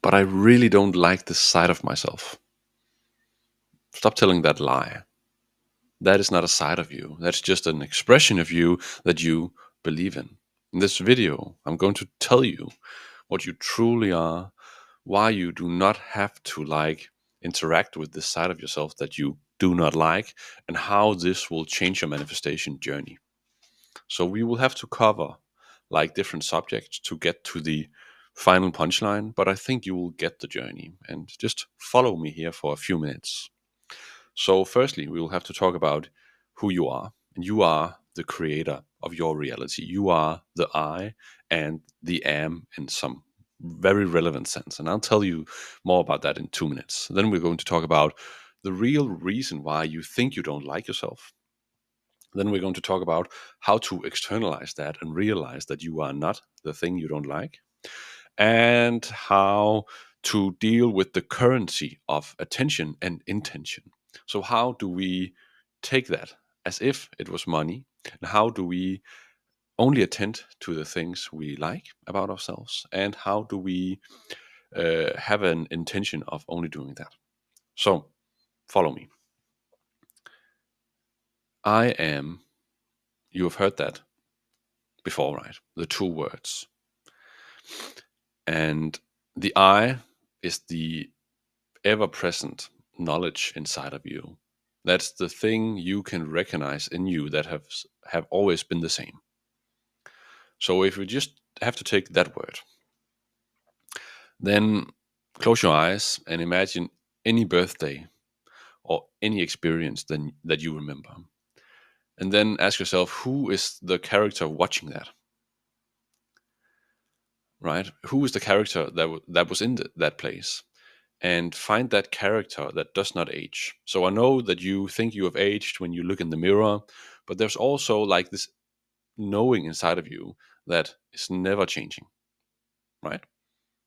but I really don't like this side of myself. Stop telling that lie. That is not a side of you. That's just an expression of you that you believe in. In this video, I'm going to tell you what you truly are, why you do not have to interact with this side of yourself that you do not like, and how this will change your manifestation journey. So we will have to cover different subjects to get to the final punchline, but I think you will get the journey, and just follow me here for a few minutes. So firstly, we will have to talk about who you are. And you are the creator of your reality. You are the I and the am in some very relevant sense. And I'll tell you more about that in 2 minutes. Then we're going to talk about the real reason why you think you don't like yourself. Then we're going to talk about how to externalize that and realize that you are not the thing you don't like, and how to deal with the currency of attention and intention. So, how do we take that as if it was money, and how do we only attend to the things we like about ourselves, and how do we have an intention of only doing that? So, follow me. I am, you have heard that before, right? The two words. And the I is the ever present knowledge inside of you. That's the thing you can recognize in you that have always been the same. So if we just have to take that word, then close your eyes and imagine any birthday or any experience that you remember. And then ask yourself, who is the character watching that? Right? Who is the character that was in that place? And find that character that does not age. So I know that you think you have aged when you look in the mirror, but there's also this knowing inside of you that is never changing, right?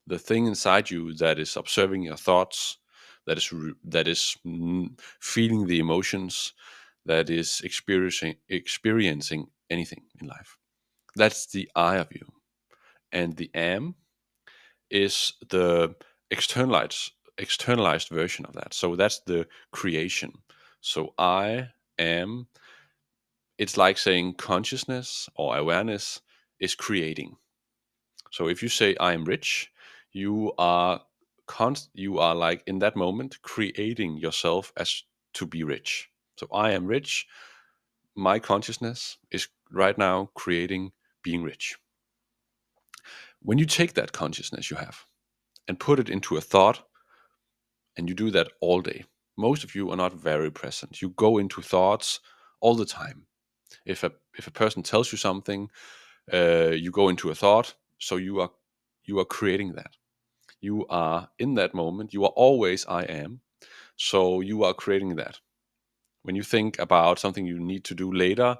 The thing inside you that is observing your thoughts, that is feeling the emotions, that is experiencing anything in life. That's the I of you. And the am is the externalized version of that. So that's the creation. So I am, it's like saying consciousness or awareness is creating. So if you say I am rich, you are in that moment creating yourself as to be rich. So I am rich. My consciousness is right now creating being rich. When you take that consciousness you have and put it into a thought, and you do that all day. Most of you are not very present. You go into thoughts all the time. If a person tells you something, you go into a thought. So you are creating that. You are in that moment. You are always I am. So you are creating that. When you think about something you need to do later,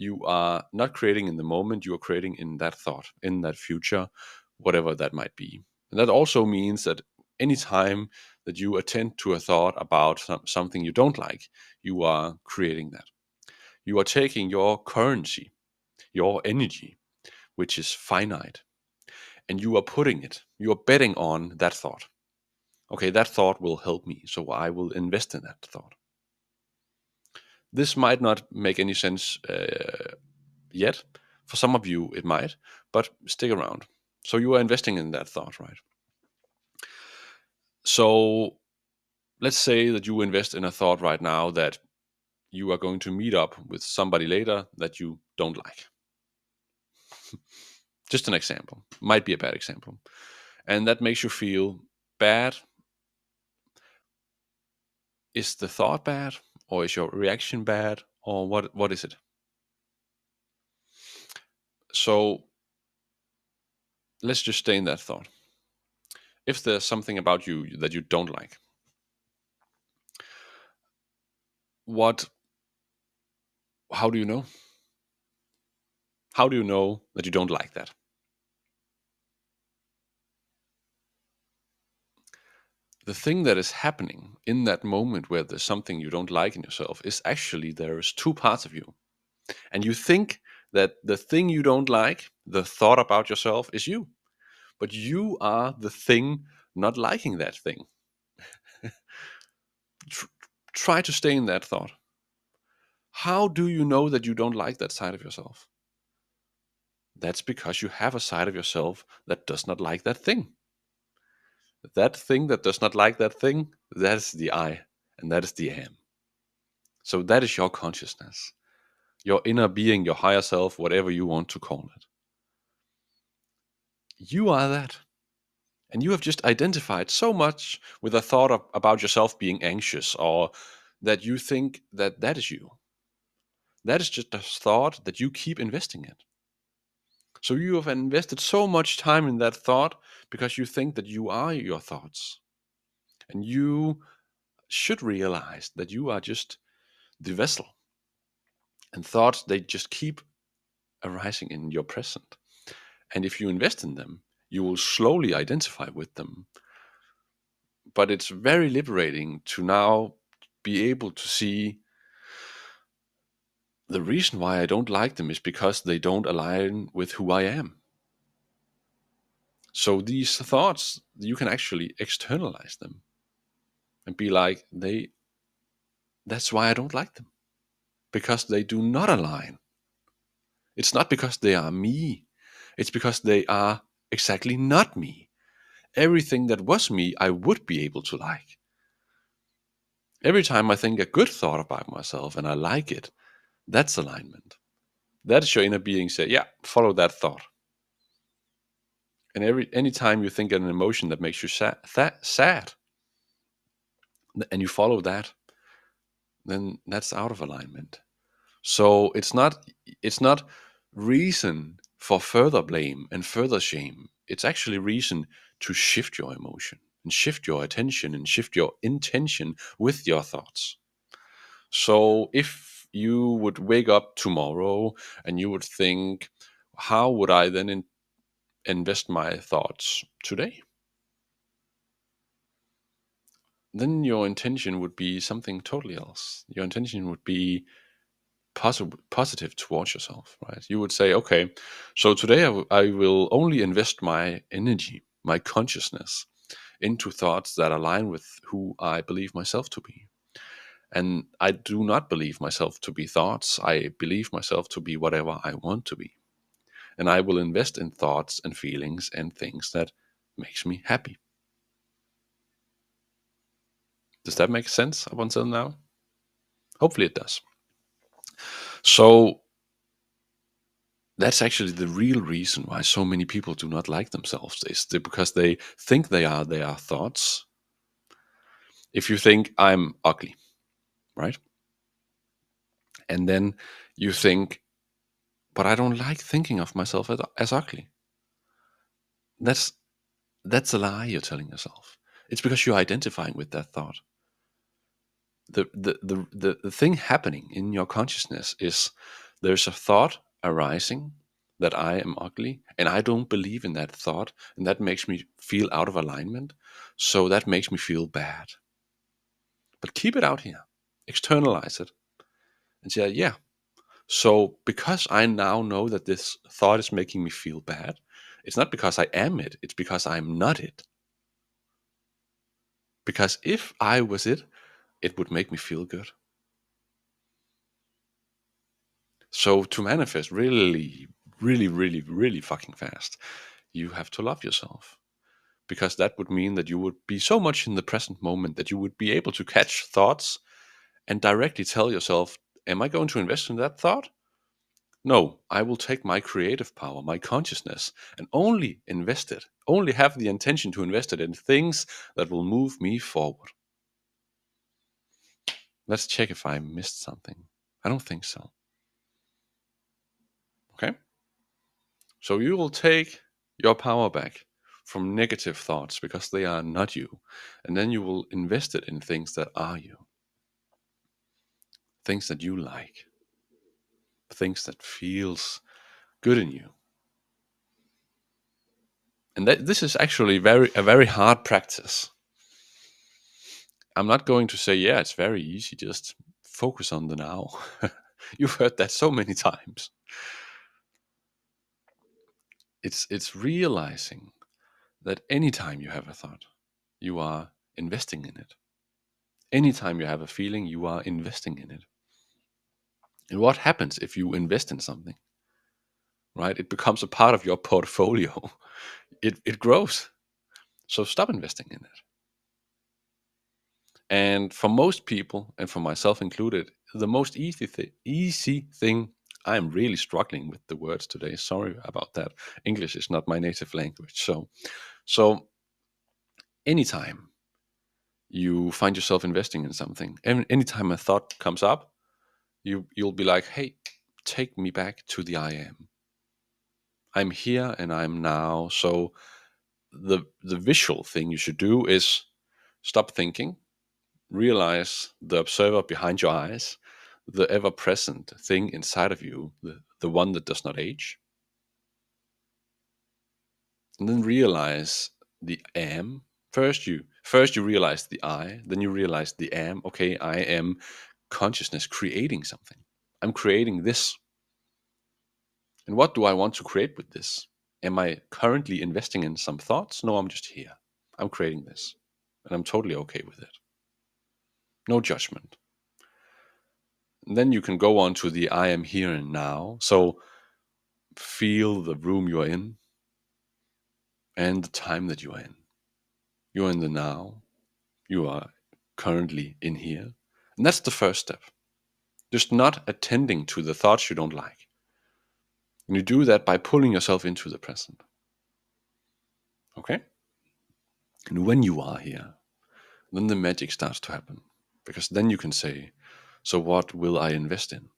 you are not creating in the moment. You are creating in that thought, in that future, whatever that might be. And that also means that anytime that you attend to a thought about something you don't like, you are creating that. You are taking your currency, your energy, which is finite, and you are putting it, you are betting on that thought. Okay, that thought will help me, so I will invest in that thought. This might not make any sense yet. For some of you, it might, but stick around. So you are investing in that thought, right? So let's say that you invest in a thought right now that you are going to meet up with somebody later that you don't like. Just an example. Might be a bad example. And that makes you feel bad. Is the thought bad? Or is your reaction bad? Or what is it? So let's just stay in that thought. If there's something about you that you don't like, how do you know? How do you know that you don't like that? The thing that is happening in that moment where there's something you don't like in yourself is actually there's two parts of you. And you think that the thing you don't like, the thought about yourself, is you. But you are the thing not liking that thing. Tr- Try to stay in that thought. How do you know that you don't like that side of yourself? That's because you have a side of yourself that does not like that thing. That thing that does not like that thing, that is the I, and that is the am. So that is your consciousness, your inner being, your higher self, whatever you want to call it. You are that. And you have just identified so much with a thought about yourself being anxious, or that you think that that is you. That is just a thought that you keep investing in. So you have invested so much time in that thought because you think that you are your thoughts. And you should realize that you are just the vessel. And thoughts, they just keep arising in your present. And if you invest in them, you will slowly identify with them. But it's very liberating to now be able to see the reason why I don't like them is because they don't align with who I am. So these thoughts, you can actually externalize them and be like, that's why I don't like them. Because they do not align. It's not because they are me. It's because they are exactly not me. Everything that was me, I would be able to like. Every time I think a good thought about myself and I like it, that's alignment. That is your inner being say, yeah, follow that thought. And any time you think an emotion that makes you sad, and you follow that, then that's out of alignment. So it's not reason for further blame and further shame. It's actually reason to shift your emotion and shift your attention and shift your intention with your thoughts. So if you would wake up tomorrow and you would think, how would I then invest my thoughts today? Then your intention would be something totally else. Your intention would be positive towards yourself, right? You would say, okay, so today I will only invest my energy, my consciousness into thoughts that align with who I believe myself to be. And I do not believe myself to be thoughts. I believe myself to be whatever I want to be. And I will invest in thoughts and feelings and things that makes me happy. Does that make sense up until now? Hopefully it does. So that's actually the real reason why so many people do not like themselves is because they think they are their thoughts. If you think I'm ugly, right? And then you think, but I don't like thinking of myself as ugly. That's that's a lie you're telling yourself. It's because you're identifying with that thought. The thing happening in your consciousness is there's a thought arising that I am ugly, and I don't believe in that thought, and that makes me feel out of alignment. So that makes me feel bad. But keep it out here, externalize it, and say, yeah. So because I now know that this thought is making me feel bad, it's not because I am it, it's because I'm not it. Because if I was it, it would make me feel good. So to manifest really, really, really, really fucking fast, you have to love yourself. Because that would mean that you would be so much in the present moment that you would be able to catch thoughts and directly tell yourself, am I going to invest in that thought? No, I will take my creative power, my consciousness, and only invest it, only have the intention to invest it in things that will move me forward. Let's check if I missed something. I don't think so. Okay? So you will take your power back from negative thoughts because they are not you. And then you will invest it in things that are you. Things that you like. Things that feels good in you. And this is actually a very hard practice. I'm not going to say, yeah, it's very easy, just focus on the now. You've heard that so many times. It's realizing that anytime you have a thought, you are investing in it. Anytime you have a feeling, you are investing in it. And what happens if you invest in something, right? It becomes a part of your portfolio. It grows. So stop investing in it. And for most people, and for myself included, the most easy thing, I'm really struggling with the words today. Sorry about that. English is not my native language. So anytime you find yourself investing in something, and anytime a thought comes up, you'll be like, hey, take me back to the I am. I'm here and I'm now. So the visual thing you should do is stop thinking, realize the observer behind your eyes, the ever present thing inside of you, the one that does not age. And then realize the am. First you realize the I, then you realize the am. Okay, I am consciousness creating something. I'm creating this. And what do I want to create with this? Am I currently investing in some thoughts? No, I'm just here. I'm creating this. And I'm totally okay with it. No judgment. And then you can go on to the I am here and now. So feel the room you are in and the time that you are in. You're in the now. You are currently in here. And that's the first step. Just not attending to the thoughts you don't like. And you do that by pulling yourself into the present. Okay? And when you are here, then the magic starts to happen. Because then you can say, so what will I invest in?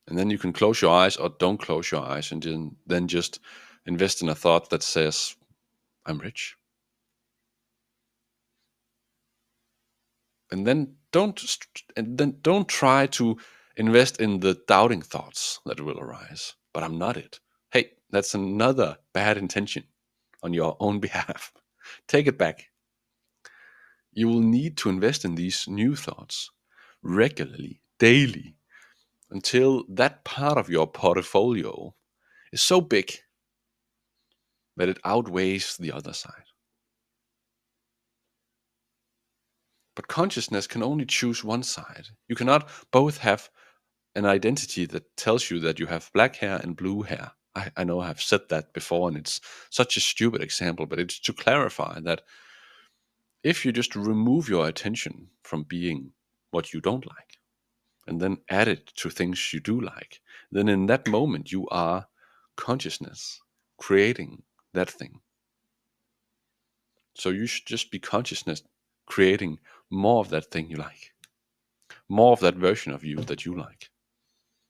And then you can close your eyes or don't close your eyes and then just invest in a thought that says, I'm rich. And then don't try to invest in the doubting thoughts that will arise. But I'm not it. Hey, that's another bad intention on your own behalf. Take it back. You will need to invest in these new thoughts regularly, daily, until that part of your portfolio is so big that it outweighs the other side. But consciousness can only choose one side. You cannot both have an identity that tells you that you have black hair and blue hair. I know I've said that before, and it's such a stupid example, but it's to clarify that if you just remove your attention from being what you don't like, and then add it to things you do like, then in that moment you are consciousness creating that thing. So you should just be consciousness creating more of that thing you like, more of that version of you that you like.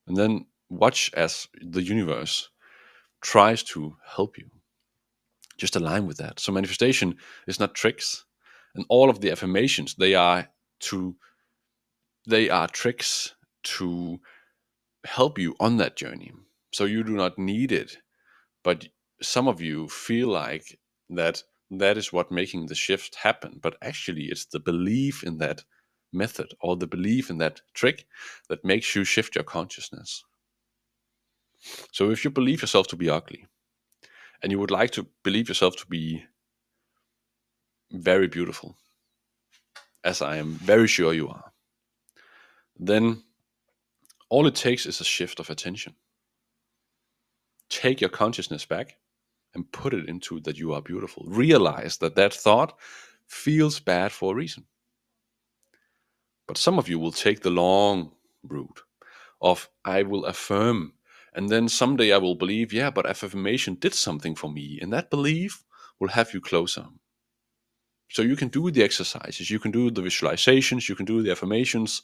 And then watch as the universe tries to help you. Just align with that. So manifestation is not tricks. And all of the affirmations, they are tricks to help you on that journey. So you do not need it, but some of you feel like that is what making the shift happen, but actually it's the belief in that method or the belief in that trick that makes you shift your consciousness. So if you believe yourself to be ugly and you would like to believe yourself to be very beautiful, as I am very sure you are, then all it takes is a shift of attention. Take your consciousness back and put it into that you are beautiful. Realize that that thought feels bad for a reason. But some of you will take the long route of I will affirm, and then someday I will believe, yeah, but affirmation did something for me, and that belief will have you closer. So you can do the exercises, you can do the visualizations, you can do the affirmations.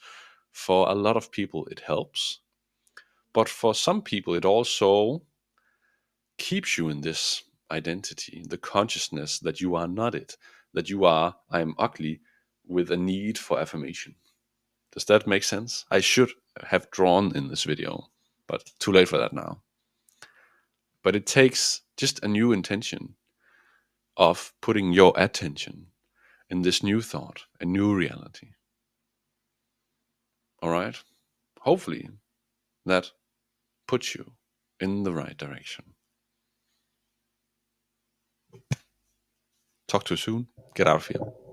For a lot of people, it helps. But for some people, it also keeps you in this identity, the consciousness that you are not it, that you are, I am ugly, with a need for affirmation. Does that make sense? I should have drawn in this video, but too late for that now. But it takes just a new intention of putting your attention in this new thought, a new reality. All right? Hopefully that puts you in the right direction. Talk to you soon. Get out of here.